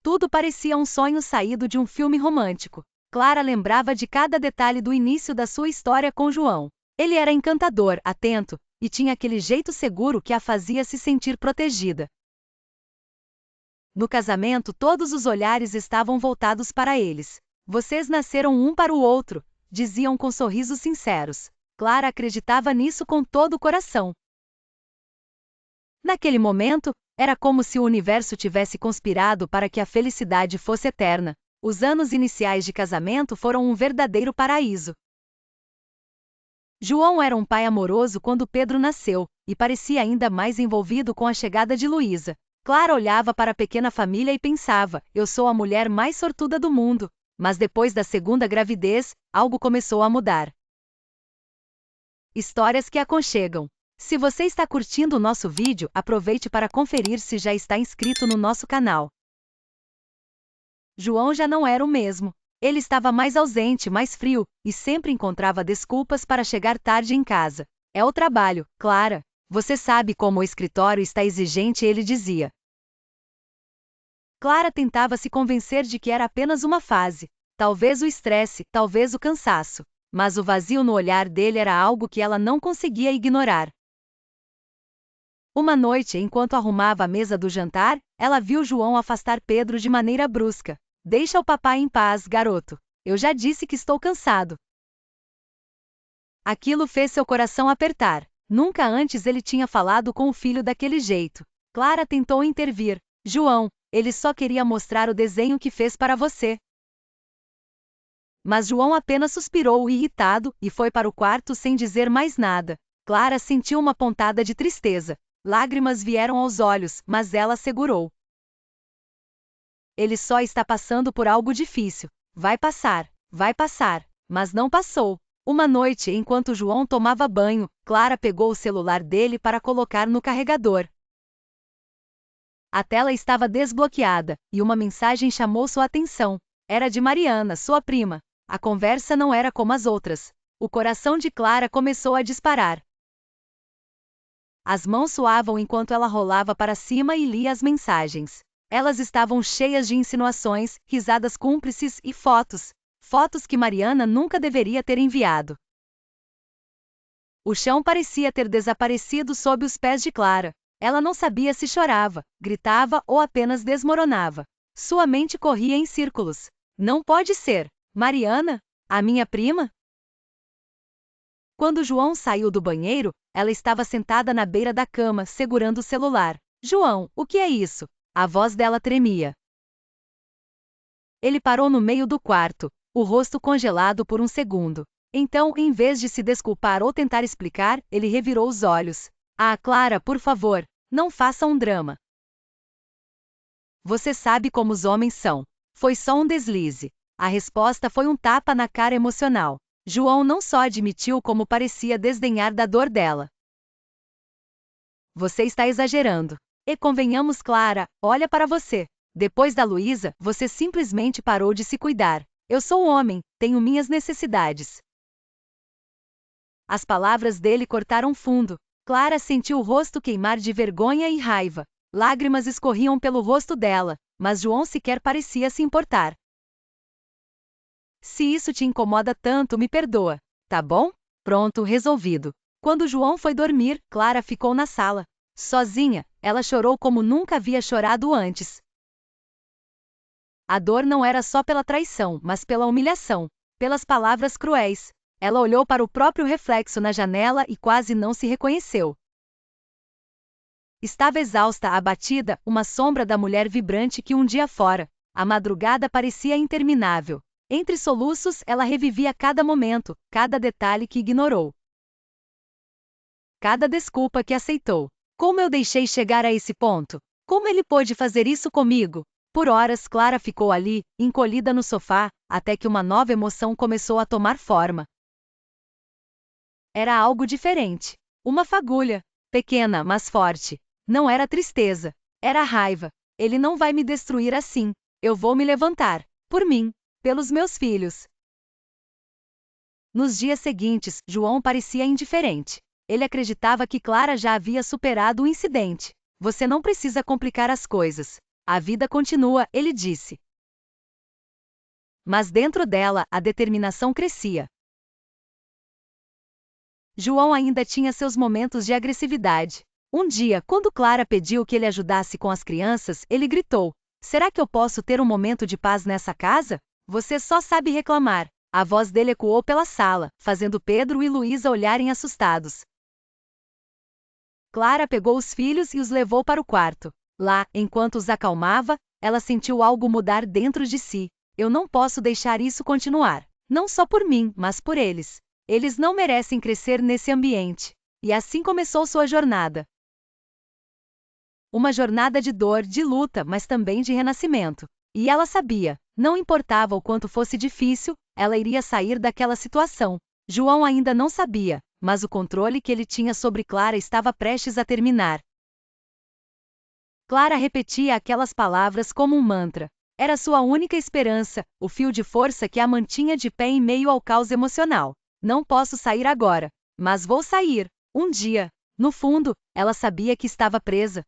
Tudo parecia um sonho saído de um filme romântico. Clara lembrava de cada detalhe do início da sua história com João. Ele era encantador, atento, e tinha aquele jeito seguro que a fazia se sentir protegida. No casamento, todos os olhares estavam voltados para eles. Vocês nasceram um para o outro, diziam com sorrisos sinceros. Clara acreditava nisso com todo o coração. Naquele momento, era como se o universo tivesse conspirado para que a felicidade fosse eterna. Os anos iniciais de casamento foram um verdadeiro paraíso. João era um pai amoroso quando Pedro nasceu, e parecia ainda mais envolvido com a chegada de Luísa. Clara olhava para a pequena família e pensava: eu sou a mulher mais sortuda do mundo. Mas depois da segunda gravidez, algo começou a mudar. Histórias que aconchegam. Se você está curtindo o nosso vídeo, aproveite para conferir se já está inscrito no nosso canal. João já não era o mesmo. Ele estava mais ausente, mais frio, e sempre encontrava desculpas para chegar tarde em casa. É o trabalho, Clara. Você sabe como o escritório está exigente, ele dizia. Clara tentava se convencer de que era apenas uma fase. Talvez o estresse, talvez o cansaço. Mas o vazio no olhar dele era algo que ela não conseguia ignorar. Uma noite, enquanto arrumava a mesa do jantar, ela viu João afastar Pedro de maneira brusca. Deixa o papai em paz, garoto. Eu já disse que estou cansado. Aquilo fez seu coração apertar. Nunca antes ele tinha falado com o filho daquele jeito. Clara tentou intervir. João, ele só queria mostrar o desenho que fez para você. Mas João apenas suspirou irritado e foi para o quarto sem dizer mais nada. Clara sentiu uma pontada de tristeza. Lágrimas vieram aos olhos, mas ela segurou. Ele só está passando por algo difícil. Vai passar, mas não passou. Uma noite, enquanto João tomava banho, Clara pegou o celular dele para colocar no carregador. A tela estava desbloqueada, e uma mensagem chamou sua atenção. Era de Mariana, sua prima. A conversa não era como as outras. O coração de Clara começou a disparar. As mãos suavam enquanto ela rolava para cima e lia as mensagens. Elas estavam cheias de insinuações, risadas cúmplices e fotos. Fotos que Mariana nunca deveria ter enviado. O chão parecia ter desaparecido sob os pés de Clara. Ela não sabia se chorava, gritava ou apenas desmoronava. Sua mente corria em círculos. Não pode ser. Mariana? A minha prima? Quando João saiu do banheiro, ela estava sentada na beira da cama, segurando o celular. João, o que é isso? A voz dela tremia. Ele parou no meio do quarto, o rosto congelado por um segundo. Então, em vez de se desculpar ou tentar explicar, ele revirou os olhos. Ah, Clara, por favor, não faça um drama. Você sabe como os homens são. Foi só um deslize. A resposta foi um tapa na cara emocional. João não só admitiu como parecia desdenhar da dor dela. Você está exagerando. E convenhamos, Clara, olha para você. Depois da Luísa, você simplesmente parou de se cuidar. Eu sou um homem, tenho minhas necessidades. As palavras dele cortaram fundo. Clara sentiu o rosto queimar de vergonha e raiva. Lágrimas escorriam pelo rosto dela, mas João sequer parecia se importar. Se isso te incomoda tanto, me perdoa. Tá bom? Pronto, resolvido. Quando João foi dormir, Clara ficou na sala. Sozinha, ela chorou como nunca havia chorado antes. A dor não era só pela traição, mas pela humilhação, pelas palavras cruéis. Ela olhou para o próprio reflexo na janela e quase não se reconheceu. Estava exausta, abatida, uma sombra da mulher vibrante que um dia fora. A madrugada parecia interminável. Entre soluços, ela revivia cada momento, cada detalhe que ignorou. Cada desculpa que aceitou. Como eu deixei chegar a esse ponto? Como ele pôde fazer isso comigo? Por horas, Clara ficou ali, encolhida no sofá, até que uma nova emoção começou a tomar forma. Era algo diferente. Uma fagulha. Pequena, mas forte. Não era tristeza. Era raiva. Ele não vai me destruir assim. Eu vou me levantar. Por mim. Pelos meus filhos. Nos dias seguintes, João parecia indiferente. Ele acreditava que Clara já havia superado o incidente. Você não precisa complicar as coisas. a vida continua, ele disse. Mas dentro dela, a determinação crescia. João ainda tinha seus momentos de agressividade. Um dia, quando Clara pediu que ele ajudasse com as crianças, ele gritou: "Será que eu posso ter um momento de paz nessa casa? Você só sabe reclamar." A voz dele ecoou pela sala, fazendo Pedro e Luísa olharem assustados. Clara pegou os filhos e os levou para o quarto. Lá, enquanto os acalmava, ela sentiu algo mudar dentro de si. Eu não posso deixar isso continuar. Não só por mim, mas por eles. Eles não merecem crescer nesse ambiente. E assim começou sua jornada. Uma jornada de dor, de luta, mas também de renascimento. E ela sabia, não importava o quanto fosse difícil, ela iria sair daquela situação. João ainda não sabia, mas o controle que ele tinha sobre Clara estava prestes a terminar. Clara repetia aquelas palavras como um mantra. Era sua única esperança, o fio de força que a mantinha de pé em meio ao caos emocional. Não posso sair agora, mas vou sair, um dia. No fundo, ela sabia que estava presa.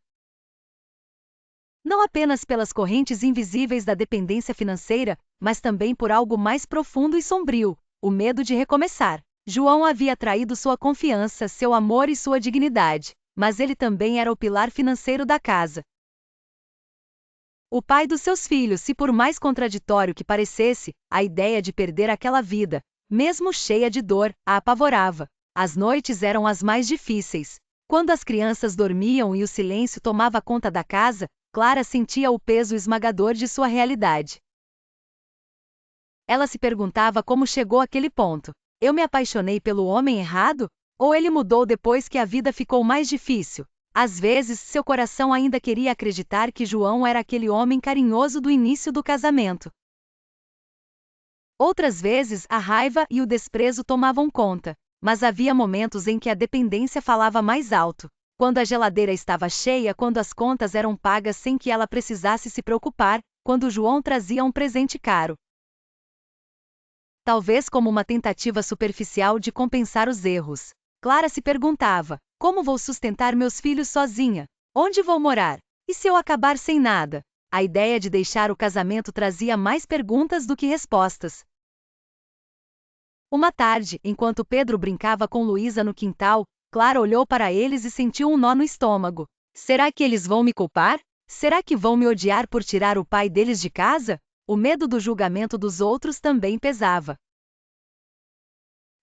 Não apenas pelas correntes invisíveis da dependência financeira, mas também por algo mais profundo e sombrio, o medo de recomeçar. João havia traído sua confiança, seu amor e sua dignidade, mas ele também era o pilar financeiro da casa. O pai dos seus filhos, se por mais contraditório que parecesse, a ideia de perder aquela vida, mesmo cheia de dor, a apavorava. As noites eram as mais difíceis. Quando as crianças dormiam e o silêncio tomava conta da casa, Clara sentia o peso esmagador de sua realidade. Ela se perguntava como chegou àquele ponto. Eu me apaixonei pelo homem errado? Ou ele mudou depois que a vida ficou mais difícil? Às vezes, seu coração ainda queria acreditar que João era aquele homem carinhoso do início do casamento. Outras vezes, a raiva e o desprezo tomavam conta, mas havia momentos em que a dependência falava mais alto. Quando a geladeira estava cheia, quando as contas eram pagas sem que ela precisasse se preocupar, quando João trazia um presente caro. Talvez como uma tentativa superficial de compensar os erros. Clara se perguntava: como vou sustentar meus filhos sozinha? Onde vou morar? E se eu acabar sem nada? A ideia de deixar o casamento trazia mais perguntas do que respostas. Uma tarde, enquanto Pedro brincava com Luísa no quintal, Clara olhou para eles e sentiu um nó no estômago. Será que eles vão me culpar? Será que vão me odiar por tirar o pai deles de casa? O medo do julgamento dos outros também pesava.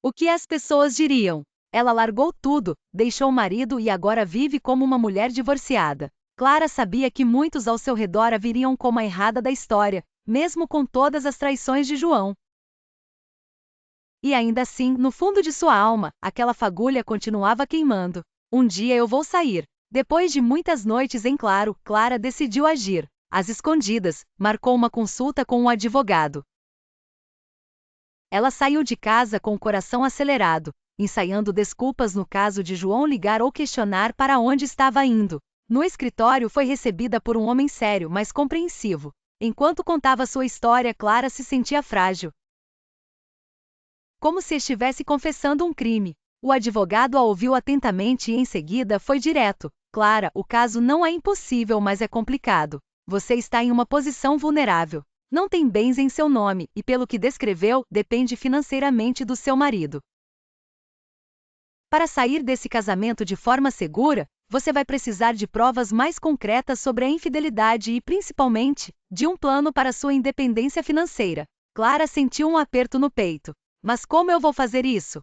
O que as pessoas diriam? Ela largou tudo, deixou o marido e agora vive como uma mulher divorciada. Clara sabia que muitos ao seu redor a viriam como a errada da história, mesmo com todas as traições de João. E ainda assim, no fundo de sua alma, aquela fagulha continuava queimando. Um dia eu vou sair. Depois de muitas noites em claro, Clara decidiu agir. Às escondidas, marcou uma consulta com um advogado. Ela saiu de casa com o coração acelerado, ensaiando desculpas no caso de João ligar ou questionar para onde estava indo. No escritório foi recebida por um homem sério, mas compreensivo. Enquanto contava sua história, Clara se sentia frágil. Como se estivesse confessando um crime. O advogado a ouviu atentamente e em seguida foi direto. Clara, o caso não é impossível, mas é complicado. Você está em uma posição vulnerável. Não tem bens em seu nome, e pelo que descreveu, depende financeiramente do seu marido. Para sair desse casamento de forma segura, você vai precisar de provas mais concretas sobre a infidelidade e, principalmente, de um plano para sua independência financeira. Clara sentiu um aperto no peito. Mas como eu vou fazer isso?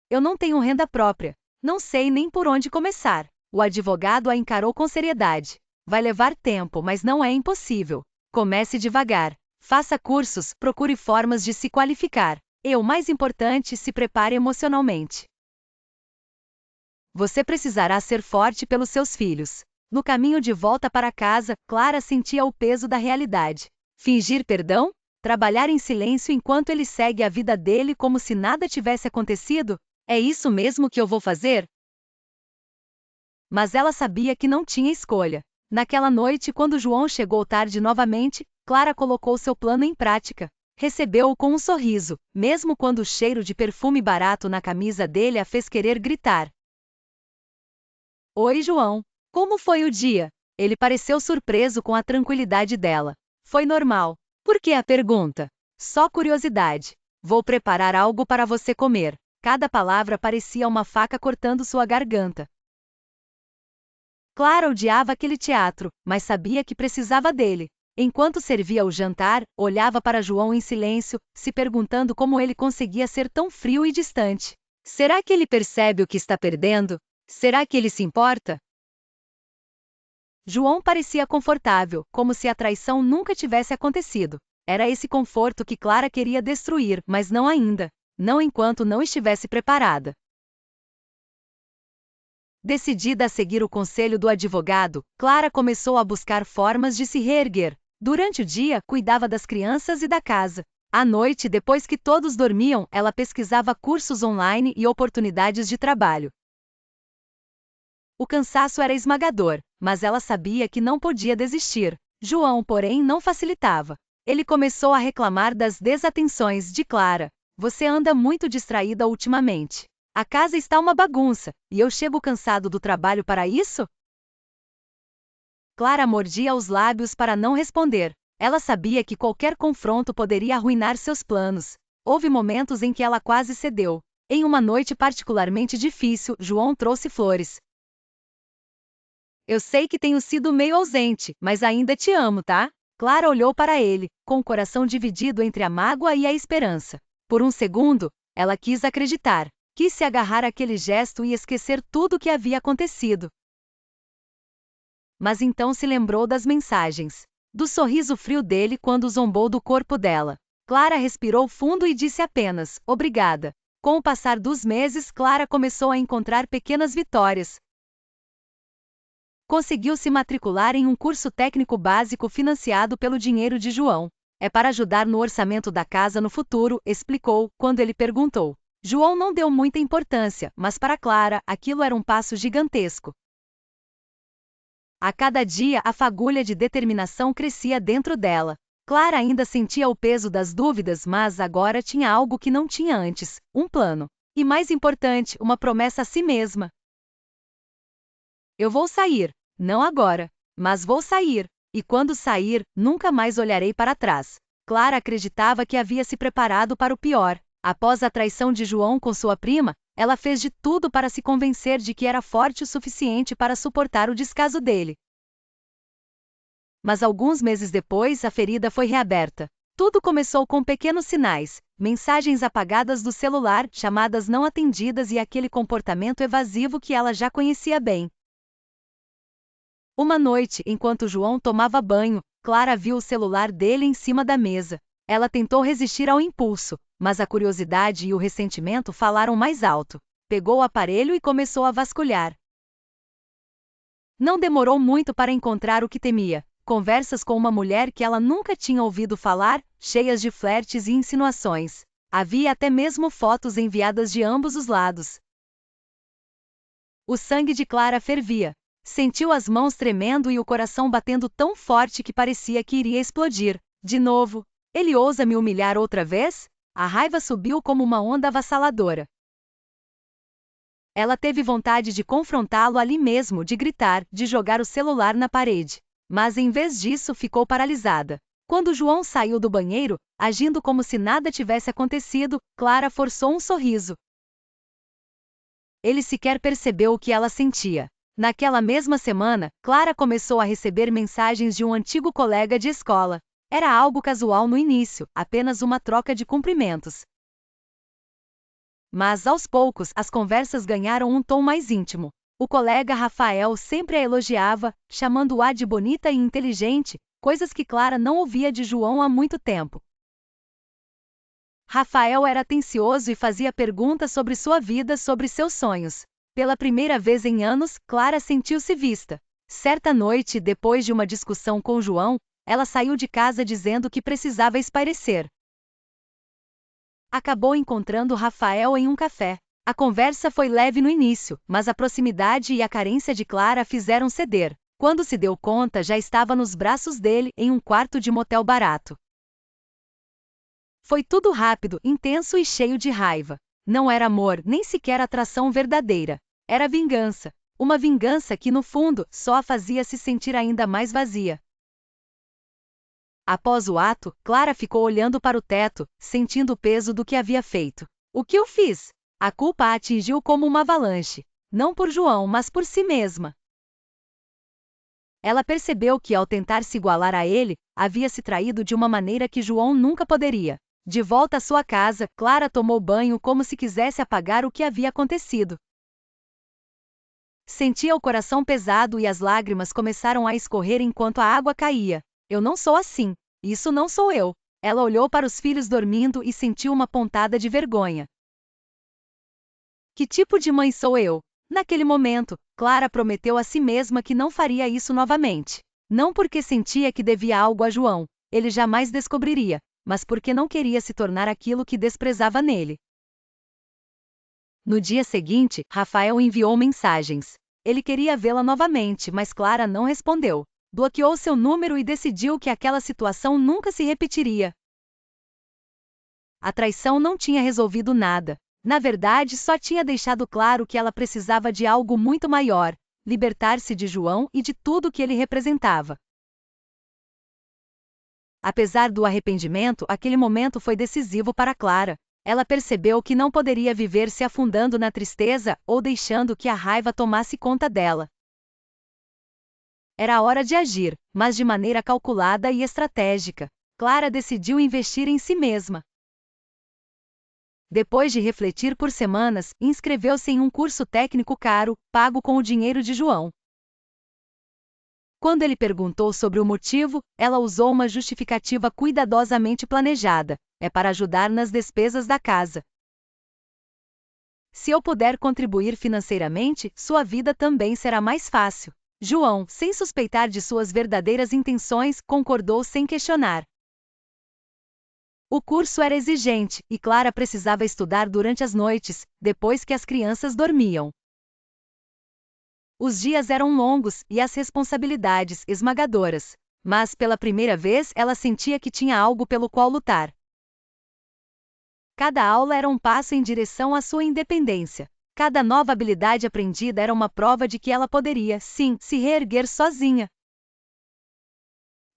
Eu não tenho renda própria. Não sei nem por onde começar. O advogado a encarou com seriedade. Vai levar tempo, mas não é impossível. Comece devagar. Faça cursos, procure formas de se qualificar. E o mais importante, se prepare emocionalmente. Você precisará ser forte pelos seus filhos. No caminho de volta para casa, Clara sentia o peso da realidade. Fingir perdão? Trabalhar em silêncio enquanto ele segue a vida dele como se nada tivesse acontecido? É isso mesmo que eu vou fazer? Mas ela sabia que não tinha escolha. Naquela noite, quando João chegou tarde novamente, Clara colocou seu plano em prática. Recebeu-o com um sorriso, mesmo quando o cheiro de perfume barato na camisa dele a fez querer gritar. Oi, João. Como foi o dia? Ele pareceu surpreso com a tranquilidade dela. Foi normal. Por que a pergunta? Só curiosidade. Vou preparar algo para você comer. Cada palavra parecia uma faca cortando sua garganta. Clara odiava aquele teatro, mas sabia que precisava dele. Enquanto servia o jantar, olhava para João em silêncio, se perguntando como ele conseguia ser tão frio e distante. Será que ele percebe o que está perdendo? Será que ele se importa? João parecia confortável, como se a traição nunca tivesse acontecido. Era esse conforto que Clara queria destruir, mas não ainda. Não enquanto não estivesse preparada. Decidida a seguir o conselho do advogado, Clara começou a buscar formas de se reerguer. Durante o dia, cuidava das crianças e da casa. À noite, depois que todos dormiam, ela pesquisava cursos online e oportunidades de trabalho. O cansaço era esmagador, mas ela sabia que não podia desistir. João, porém, não facilitava. Ele começou a reclamar das desatenções de Clara. Você anda muito distraída ultimamente. A casa está uma bagunça, e eu chego cansado do trabalho para isso? Clara mordia os lábios para não responder. Ela sabia que qualquer confronto poderia arruinar seus planos. Houve momentos em que ela quase cedeu. Em uma noite particularmente difícil, João trouxe flores. Eu sei que tenho sido meio ausente, mas ainda te amo, tá? Clara olhou para ele, com o coração dividido entre a mágoa e a esperança. Por um segundo, ela quis acreditar. Quis se agarrar àquele gesto e esquecer tudo o que havia acontecido. Mas então se lembrou das mensagens. Do sorriso frio dele quando zombou do corpo dela. Clara respirou fundo e disse apenas, obrigada. Com o passar dos meses, Clara começou a encontrar pequenas vitórias. Conseguiu se matricular em um curso técnico básico financiado pelo dinheiro de João. É para ajudar no orçamento da casa no futuro, explicou, quando ele perguntou. João não deu muita importância, mas para Clara, aquilo era um passo gigantesco. A cada dia, a fagulha de determinação crescia dentro dela. Clara ainda sentia o peso das dúvidas, mas agora tinha algo que não tinha antes, um plano. E mais importante, uma promessa a si mesma. Eu vou sair, não agora, mas vou sair, e quando sair, nunca mais olharei para trás. Clara acreditava que havia se preparado para o pior. Após a traição de João com sua prima, ela fez de tudo para se convencer de que era forte o suficiente para suportar o descaso dele. Mas alguns meses depois, a ferida foi reaberta. Tudo começou com pequenos sinais, mensagens apagadas do celular, chamadas não atendidas e aquele comportamento evasivo que ela já conhecia bem. Uma noite, enquanto João tomava banho, Clara viu o celular dele em cima da mesa. Ela tentou resistir ao impulso, mas a curiosidade e o ressentimento falaram mais alto. Pegou o aparelho e começou a vasculhar. Não demorou muito para encontrar o que temia. Conversas com uma mulher que ela nunca tinha ouvido falar, cheias de flertes e insinuações. Havia até mesmo fotos enviadas de ambos os lados. O sangue de Clara fervia. Sentiu as mãos tremendo e o coração batendo tão forte que parecia que iria explodir. De novo. Ele ousa me humilhar outra vez? A raiva subiu como uma onda avassaladora. Ela teve vontade de confrontá-lo ali mesmo, de gritar, de jogar o celular na parede. Mas em vez disso ficou paralisada. Quando João saiu do banheiro, agindo como se nada tivesse acontecido, Clara forçou um sorriso. Ele sequer percebeu o que ela sentia. Naquela mesma semana, Clara começou a receber mensagens de um antigo colega de escola. Era algo casual no início, apenas uma troca de cumprimentos. Mas aos poucos, as conversas ganharam um tom mais íntimo. O colega Rafael sempre a elogiava, chamando-a de bonita e inteligente, coisas que Clara não ouvia de João há muito tempo. Rafael era atencioso e fazia perguntas sobre sua vida, sobre seus sonhos. Pela primeira vez em anos, Clara sentiu-se vista. Certa noite, depois de uma discussão com João, ela saiu de casa dizendo que precisava espairecer. Acabou encontrando Rafael em um café. A conversa foi leve no início, mas a proximidade e a carência de Clara a fizeram ceder. Quando se deu conta, já estava nos braços dele, em um quarto de motel barato. Foi tudo rápido, intenso e cheio de raiva. Não era amor, nem sequer atração verdadeira. Era vingança. Uma vingança que, no fundo, só a fazia se sentir ainda mais vazia. Após o ato, Clara ficou olhando para o teto, sentindo o peso do que havia feito. O que eu fiz? A culpa a atingiu como uma avalanche. Não por João, mas por si mesma. Ela percebeu que, ao tentar se igualar a ele, havia se traído de uma maneira que João nunca poderia. De volta à sua casa, Clara tomou banho como se quisesse apagar o que havia acontecido. Sentia o coração pesado e as lágrimas começaram a escorrer enquanto a água caía. Eu não sou assim. Isso não sou eu. Ela olhou para os filhos dormindo e sentiu uma pontada de vergonha. Que tipo de mãe sou eu? Naquele momento, Clara prometeu a si mesma que não faria isso novamente. Não porque sentia que devia algo a João, ele jamais descobriria, mas porque não queria se tornar aquilo que desprezava nele. No dia seguinte, Rafael enviou mensagens. Ele queria vê-la novamente, mas Clara não respondeu. Bloqueou seu número e decidiu que aquela situação nunca se repetiria. A traição não tinha resolvido nada. Na verdade, só tinha deixado claro que ela precisava de algo muito maior: libertar-se de João e de tudo que ele representava. Apesar do arrependimento, aquele momento foi decisivo para Clara. Ela percebeu que não poderia viver se afundando na tristeza ou deixando que a raiva tomasse conta dela. Era hora de agir, mas de maneira calculada e estratégica. Clara decidiu investir em si mesma. Depois de refletir por semanas, inscreveu-se em um curso técnico caro, pago com o dinheiro de João. Quando ele perguntou sobre o motivo, ela usou uma justificativa cuidadosamente planejada: é para ajudar nas despesas da casa. Se eu puder contribuir financeiramente, sua vida também será mais fácil. João, sem suspeitar de suas verdadeiras intenções, concordou sem questionar. O curso era exigente, e Clara precisava estudar durante as noites, depois que as crianças dormiam. Os dias eram longos e as responsabilidades esmagadoras, mas pela primeira vez ela sentia que tinha algo pelo qual lutar. Cada aula era um passo em direção à sua independência. Cada nova habilidade aprendida era uma prova de que ela poderia, sim, se reerguer sozinha.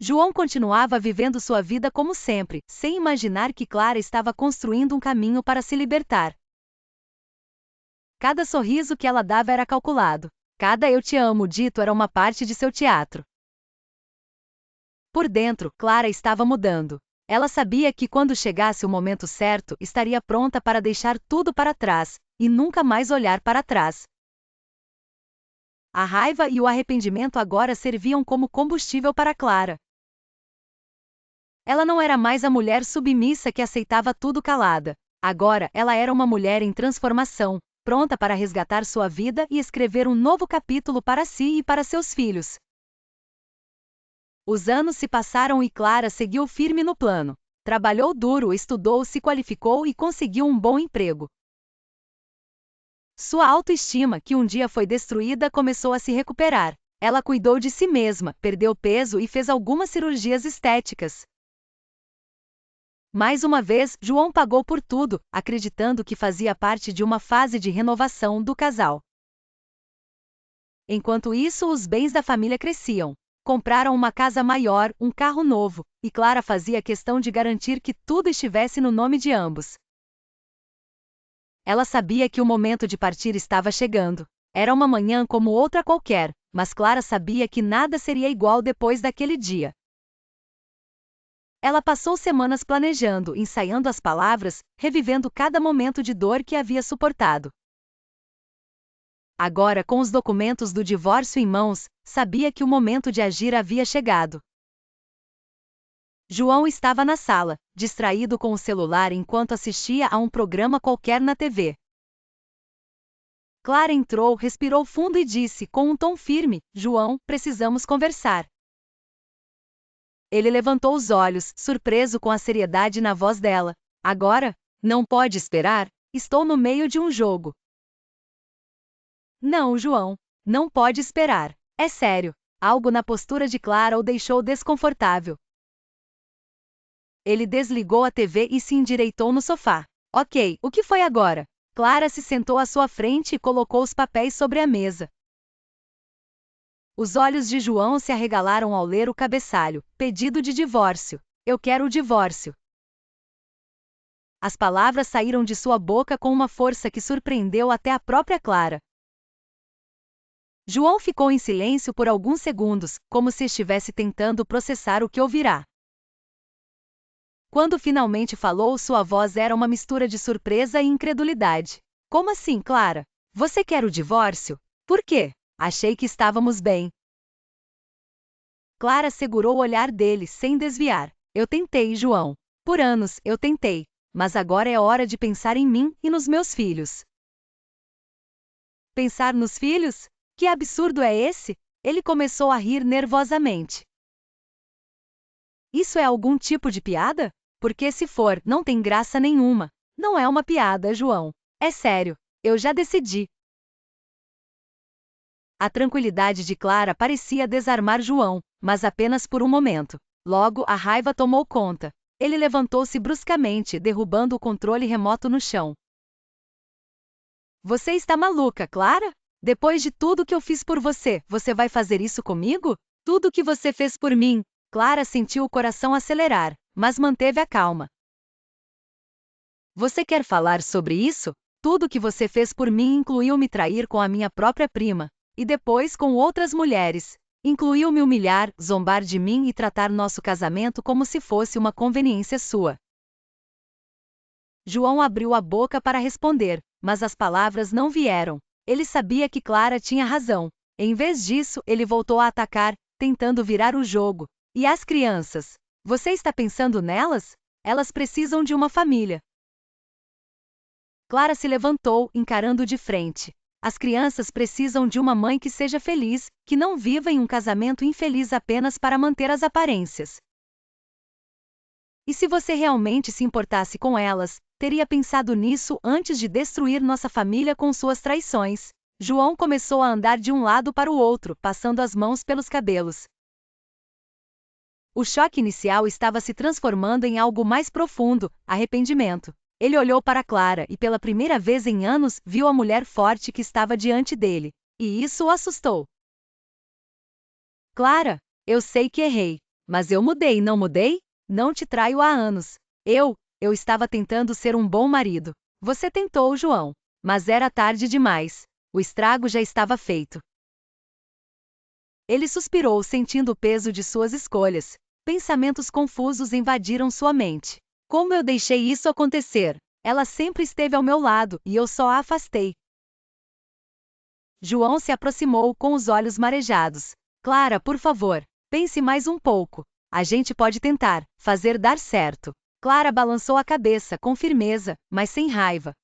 João continuava vivendo sua vida como sempre, sem imaginar que Clara estava construindo um caminho para se libertar. Cada sorriso que ela dava era calculado. Cada "eu te amo" dito era uma parte de seu teatro. Por dentro, Clara estava mudando. Ela sabia que quando chegasse o momento certo, estaria pronta para deixar tudo para trás, e nunca mais olhar para trás. A raiva e o arrependimento agora serviam como combustível para Clara. Ela não era mais a mulher submissa que aceitava tudo calada. Agora, ela era uma mulher em transformação, pronta para resgatar sua vida e escrever um novo capítulo para si e para seus filhos. Os anos se passaram e Clara seguiu firme no plano. Trabalhou duro, estudou, se qualificou e conseguiu um bom emprego. Sua autoestima, que um dia foi destruída, começou a se recuperar. Ela cuidou de si mesma, perdeu peso e fez algumas cirurgias estéticas. Mais uma vez, João pagou por tudo, acreditando que fazia parte de uma fase de renovação do casal. Enquanto isso, os bens da família cresciam. Compraram uma casa maior, um carro novo, e Clara fazia questão de garantir que tudo estivesse no nome de ambos. Ela sabia que o momento de partir estava chegando. Era uma manhã como outra qualquer, mas Clara sabia que nada seria igual depois daquele dia. Ela passou semanas planejando, ensaiando as palavras, revivendo cada momento de dor que havia suportado. Agora, com os documentos do divórcio em mãos, sabia que o momento de agir havia chegado. João estava na sala, distraído com o celular enquanto assistia a um programa qualquer na TV. Clara entrou, respirou fundo e disse, com um tom firme: João, precisamos conversar. Ele levantou os olhos, surpreso com a seriedade na voz dela. Agora? Não pode esperar? Estou no meio de um jogo. Não, João. Não pode esperar. É sério. Algo na postura de Clara o deixou desconfortável. Ele desligou a TV e se endireitou no sofá. Ok, o que foi agora? Clara se sentou à sua frente e colocou os papéis sobre a mesa. Os olhos de João se arregalaram ao ler o cabeçalho: pedido de divórcio. Eu quero o divórcio. As palavras saíram de sua boca com uma força que surpreendeu até a própria Clara. João ficou em silêncio por alguns segundos, como se estivesse tentando processar o que ouvirá. Quando finalmente falou, sua voz era uma mistura de surpresa e incredulidade. Como assim, Clara? Você quer o divórcio? Por quê? Achei que estávamos bem. Clara segurou o olhar dele, sem desviar. Eu tentei, João. Por anos, eu tentei. Mas agora é hora de pensar em mim e nos meus filhos. Pensar nos filhos? Que absurdo é esse? Ele começou a rir nervosamente. Isso é algum tipo de piada? Porque se for, não tem graça nenhuma. Não é uma piada, João. É sério. Eu já decidi. A tranquilidade de Clara parecia desarmar João, mas apenas por um momento. Logo, a raiva tomou conta. Ele levantou-se bruscamente, derrubando o controle remoto no chão. Você está maluca, Clara? Depois de tudo que eu fiz por você, você vai fazer isso comigo? Tudo que você fez por mim. Clara sentiu o coração acelerar, mas manteve a calma. Você quer falar sobre isso? Tudo que você fez por mim incluiu me trair com a minha própria prima, e depois com outras mulheres. Incluiu me humilhar, zombar de mim e tratar nosso casamento como se fosse uma conveniência sua. João abriu a boca para responder, mas as palavras não vieram. Ele sabia que Clara tinha razão. Em vez disso, ele voltou a atacar, tentando virar o jogo. E as crianças? Você está pensando nelas? Elas precisam de uma família. Clara se levantou, encarando de frente. As crianças precisam de uma mãe que seja feliz, que não viva em um casamento infeliz apenas para manter as aparências. E se você realmente se importasse com elas, teria pensado nisso antes de destruir nossa família com suas traições. João começou a andar de um lado para o outro, passando as mãos pelos cabelos. O choque inicial estava se transformando em algo mais profundo, arrependimento. Ele olhou para Clara e pela primeira vez em anos viu a mulher forte que estava diante dele. E isso o assustou. Clara, eu sei que errei. Mas eu mudei, não mudei? Não te traio há anos. Eu estava tentando ser um bom marido. Você tentou, João. Mas era tarde demais. O estrago já estava feito. Ele suspirou, sentindo o peso de suas escolhas. Pensamentos confusos invadiram sua mente. Como eu deixei isso acontecer? Ela sempre esteve ao meu lado, e eu só a afastei. João se aproximou com os olhos marejados. Clara, por favor, pense mais um pouco. A gente pode tentar fazer dar certo. Clara balançou a cabeça com firmeza, mas sem raiva.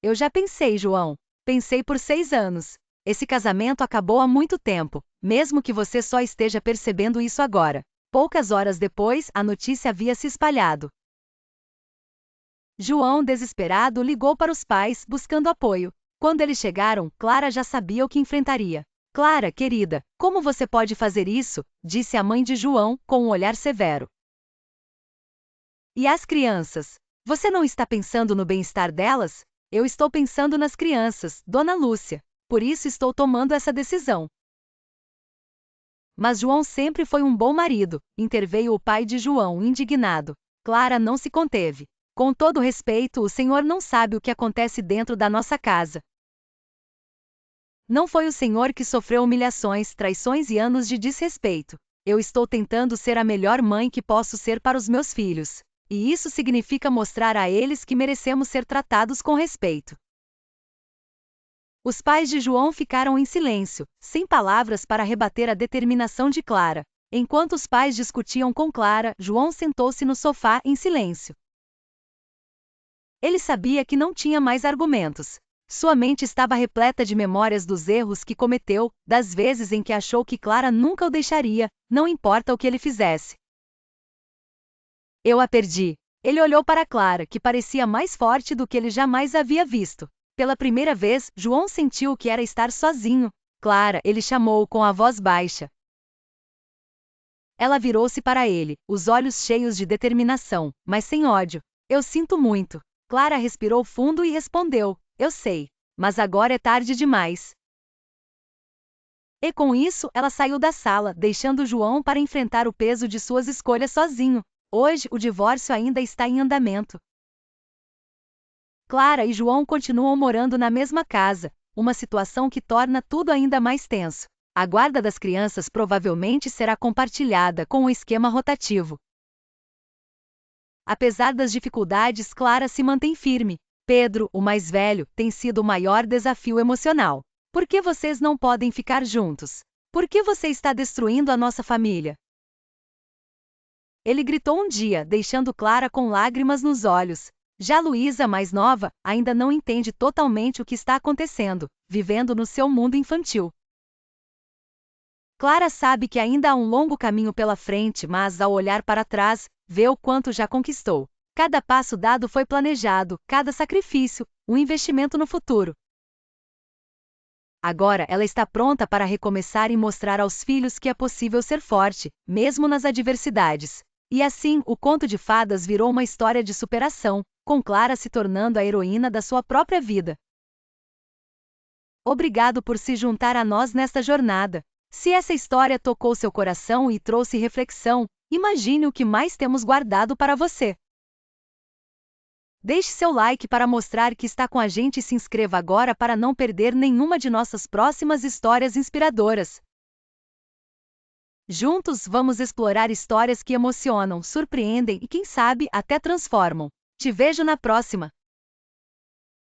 Eu já pensei, João. Pensei por 6 anos. Esse casamento acabou há muito tempo, mesmo que você só esteja percebendo isso agora. Poucas horas depois, a notícia havia se espalhado. João, desesperado, ligou para os pais, buscando apoio. Quando eles chegaram, Clara já sabia o que enfrentaria. Clara, querida, como você pode fazer isso? Disse a mãe de João, com um olhar severo. E as crianças? Você não está pensando no bem-estar delas? Eu estou pensando nas crianças, Dona Lúcia. Por isso estou tomando essa decisão. Mas João sempre foi um bom marido, interveio o pai de João, indignado. Clara não se conteve. Com todo respeito, o senhor não sabe o que acontece dentro da nossa casa. Não foi o senhor que sofreu humilhações, traições e anos de desrespeito. Eu estou tentando ser a melhor mãe que posso ser para os meus filhos. E isso significa mostrar a eles que merecemos ser tratados com respeito. Os pais de João ficaram em silêncio, sem palavras para rebater a determinação de Clara. Enquanto os pais discutiam com Clara, João sentou-se no sofá em silêncio. Ele sabia que não tinha mais argumentos. Sua mente estava repleta de memórias dos erros que cometeu, das vezes em que achou que Clara nunca o deixaria, não importa o que ele fizesse. Eu a perdi. Ele olhou para Clara, que parecia mais forte do que ele jamais havia visto. Pela primeira vez, João sentiu o que era estar sozinho. Clara, ele chamou com a voz baixa. Ela virou-se para ele, os olhos cheios de determinação, mas sem ódio. Eu sinto muito. Clara respirou fundo e respondeu, eu sei. Mas agora é tarde demais. E com isso, ela saiu da sala, deixando João para enfrentar o peso de suas escolhas sozinho. Hoje, o divórcio ainda está em andamento. Clara e João continuam morando na mesma casa, uma situação que torna tudo ainda mais tenso. A guarda das crianças provavelmente será compartilhada com um esquema rotativo. Apesar das dificuldades, Clara se mantém firme. Pedro, o mais velho, tem sido o maior desafio emocional. Por que vocês não podem ficar juntos? Por que você está destruindo a nossa família? Ele gritou um dia, deixando Clara com lágrimas nos olhos. Já Luísa, mais nova, ainda não entende totalmente o que está acontecendo, vivendo no seu mundo infantil. Clara sabe que ainda há um longo caminho pela frente, mas ao olhar para trás, vê o quanto já conquistou. Cada passo dado foi planejado, cada sacrifício, um investimento no futuro. Agora ela está pronta para recomeçar e mostrar aos filhos que é possível ser forte, mesmo nas adversidades. E assim, o conto de fadas virou uma história de superação, com Clara se tornando a heroína da sua própria vida. Obrigado por se juntar a nós nesta jornada. Se essa história tocou seu coração e trouxe reflexão, imagine o que mais temos guardado para você. Deixe seu like para mostrar que está com a gente e se inscreva agora para não perder nenhuma de nossas próximas histórias inspiradoras. Juntos vamos explorar histórias que emocionam, surpreendem e, quem sabe, até transformam. Te vejo na próxima!